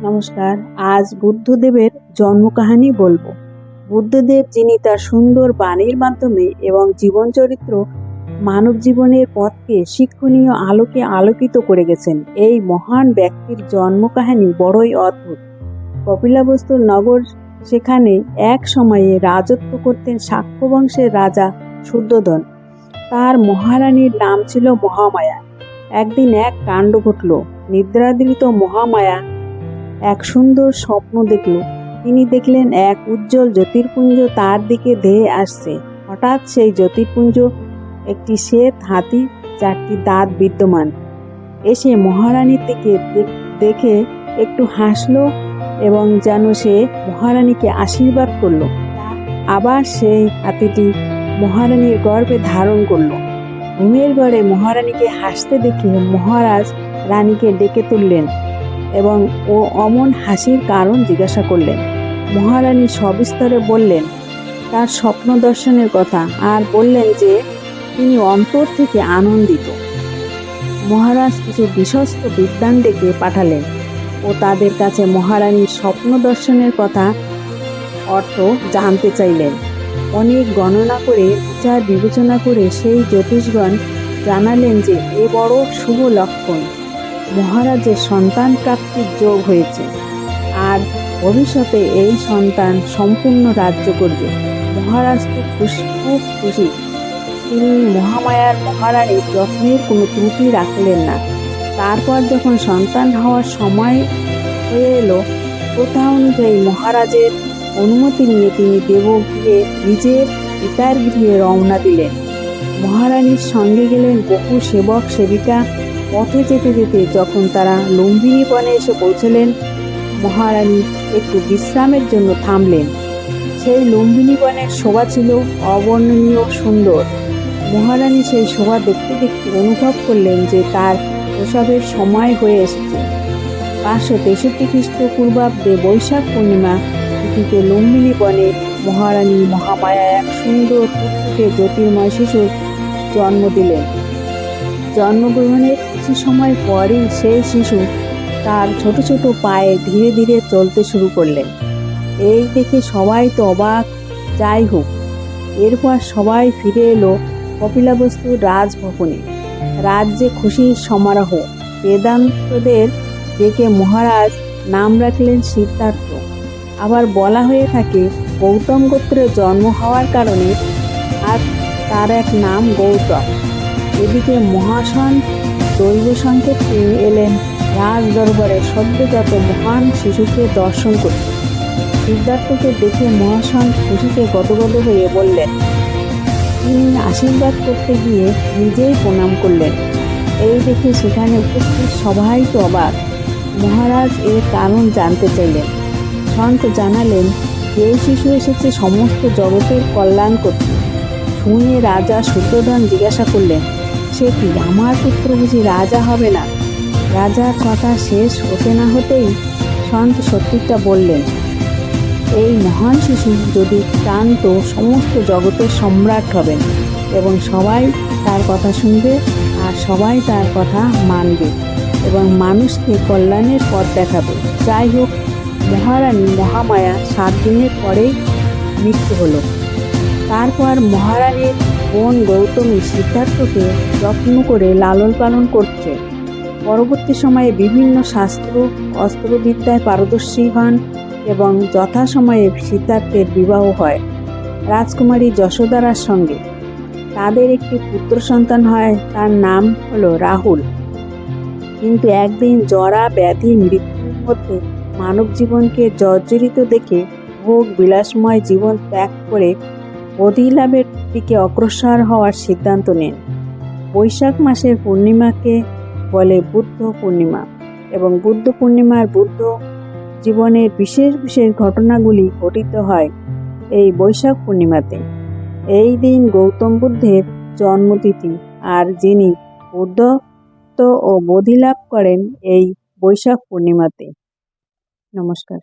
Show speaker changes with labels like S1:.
S1: নমস্কার। আজ বুদ্ধদেবের জন্মকাহিনী বলবো। বুদ্ধদেব, যিনি তার সুন্দর বাণীর মাধ্যমে এবং জীবন চরিত্র মানব জীবনের পথকে শিক্ষণীয় আলোকে আলোকিত করে গেছেন, এই মহান ব্যক্তির জন্মকাহিনী বড়ই অদ্ভুত। কপিলাবস্তুর নগর, সেখানে এক সময়ে রাজত্ব করতেন শাক্য বংশের রাজা শুদ্ধোধন। তার মহারানীর নাম ছিল মহামায়া। একদিন এক কাণ্ড ঘটল। নিদ্রাদৃত মহামায়া এক সুন্দর স্বপ্ন দেখল। তিনি দেখলেন এক উজ্জ্বল জ্যোতির্পুঞ্জ তার দিকে ধেয়ে আসছে। হঠাৎ সেই জ্যোতির্পুঞ্জ একটি শ্বেত হাতি, 4টি দাঁত বিদ্যমান, এসে মহারানীর দিকে দেখে একটু হাসলো এবং যেন সে মহারানীকে আশীর্বাদ করলো। আবার সেই হাতিটি মহারানীর গর্ভে ধারণ করলো। ঘুমের ঘরে মহারানীকে হাসতে দেখে মহারাজ রানীকে ডেকে তুললেন এবং ও অমন হাসির কারণ জিজ্ঞাসা করলেন। মহারানী সবিস্তারে বললেন তার স্বপ্ন দর্শনের কথা, আর বললেন যে তিনি অন্তর থেকে আনন্দিত। মহারাজ কিছু বিশ্বস্ত বিদ্বান ডেকে পাঠালেন ও তাদের কাছে মহারানীর স্বপ্ন দর্শনের কথা অর্থ জানতে চাইলেন। অনেক গণনা করে বিচার বিবেচনা করে সেই জ্যোতিষগণ জানালেন যে এ বড় শুভ লক্ষণ। মহারাজের সন্তান প্রাপ্তির যোগ হয়েছে, আর ভবিষ্যতে এই সন্তান সম্পূর্ণ রাজ্য করবে। মহারাজ তো খুব খুশি। তিনি মহারানীর যত্নের কোনো ত্রুটি রাখলেন না। তারপর যখন সন্তান হওয়ার সময় হয়ে এলো, প্রথা অনুযায়ী মহারাজের অনুমতি নিয়ে তিনি দেবগৃহে নিজের পিতার গৃহে রওনা দিলেন। মহারানীর সঙ্গে গেলেন বহু সেবক সেবিকা। পথে যেতে যেতে যখন তারা লুম্বিনী বনে এসে পৌঁছলেন, মহারানী একটু বিশ্রামের জন্য থামলেন। সেই লুম্বিনী বনের শোভা ছিল অবর্ণনীয় সুন্দর। মহারানী সেই শোভা দেখতে দেখতে অনুভব করলেন যে তার প্রসবের সময় হয়ে এসেছে। 563 খ্রিস্টপূর্বাব্দে বৈশাখ পূর্ণিমা তিথিতে লুম্বিনী বনে মহারানী মহামায়া এক সুন্দর টুকটুকে জ্যোতির্ময় শিশুর জন্ম দিলেন। জন্মগ্রহণের কিছু সময় পরেই সেই শিশু তার ছোট ছোট পায়ে ধীরে ধীরে চলতে শুরু করলেন। এই দেখে সবাই তো অবাক। যাই হোক, এরপর সবাই ফিরে এলো কপিলাবস্তুর রাজভবনে। রাজ্যে খুশির সমারোহ। বেদান্তদের ডেকে মহারাজ নাম রাখলেন সিদ্ধার্থ। আবার বলা হয়ে থাকে গৌতম গোত্রে জন্ম হওয়ার কারণে আর তার এক নাম গৌতম। এদিকে মহাশন দৈব সংকেত পেয়ে এলেন রাজ দরবারে সদ্যজাত মহান শিশুকে দর্শন করতে। সিদ্ধার্থকে দেখে মহাশন খুশিতে গদগদ হয়ে বললেন। তিনি আশীর্বাদ করতে গিয়ে নিজেই প্রণাম করলেন। এই দেখে সেখানে উপস্থিত সবাই তো অবাক। মহারাজ এর কারণ জানতে চাইলেন। সন্ত জানালেন যে শিশু এসেছে সমস্ত জগতের কল্যাণ করতে। শুনে রাজা শুদ্ধোধন জিজ্ঞাসা করলেন, সে কি, আমার পুত্র বুঝি রাজা হবে না? রাজার কথা শেষ হতে না হতেই সন্ত সত্যিটা বললেন, এই মহান শিশু যদি চান তো সমস্ত জগতের সম্রাট হবেন এবং সবাই তার কথা শুনবে আর সবাই তার কথা মানবে এবং মানুষকে কল্যাণের পথ দেখাবে। যাই হোক, মহারানী মহামায়া 7 দিনের পরেই মৃত্যু হলো। তারপর মহারানীর বোন গৌতমী সিদ্ধার্থকে যত্ন করে লালন পালন করছে। পরবর্তী সময়ে বিভিন্ন শাস্ত্র অস্ত্রবিদ্যায় পারদর্শী হন এবং যথাসময়ে সিদ্ধার্থের বিবাহ হয় রাজকুমারী যশোদারার সঙ্গে। তাদের একটি পুত্র সন্তান হয়, তার নাম হলো রাহুল। কিন্তু একদিন জরা ব্যাধি মৃত্যুর মধ্যে মানব জীবনকে জর্জরিত দেখে ভোগ বিলাসময় জীবন ত্যাগ করে বোধিলাভের দিকে অগ্রসর হওয়ার সিদ্ধান্ত নেন। বৈশাখ মাসের পূর্ণিমাকে বলে বুদ্ধ পূর্ণিমা এবং বুদ্ধ পূর্ণিমার বুদ্ধ জীবনের বিশেষ বিশেষ ঘটনাগুলি ঘটিত হয় এই বৈশাখ পূর্ণিমাতে। এই দিন গৌতম বুদ্ধের জন্মতিথি, আর যিনি বুদ্ধত্ব ও বোধিলাভ করেন এই বৈশাখ পূর্ণিমাতে। নমস্কার।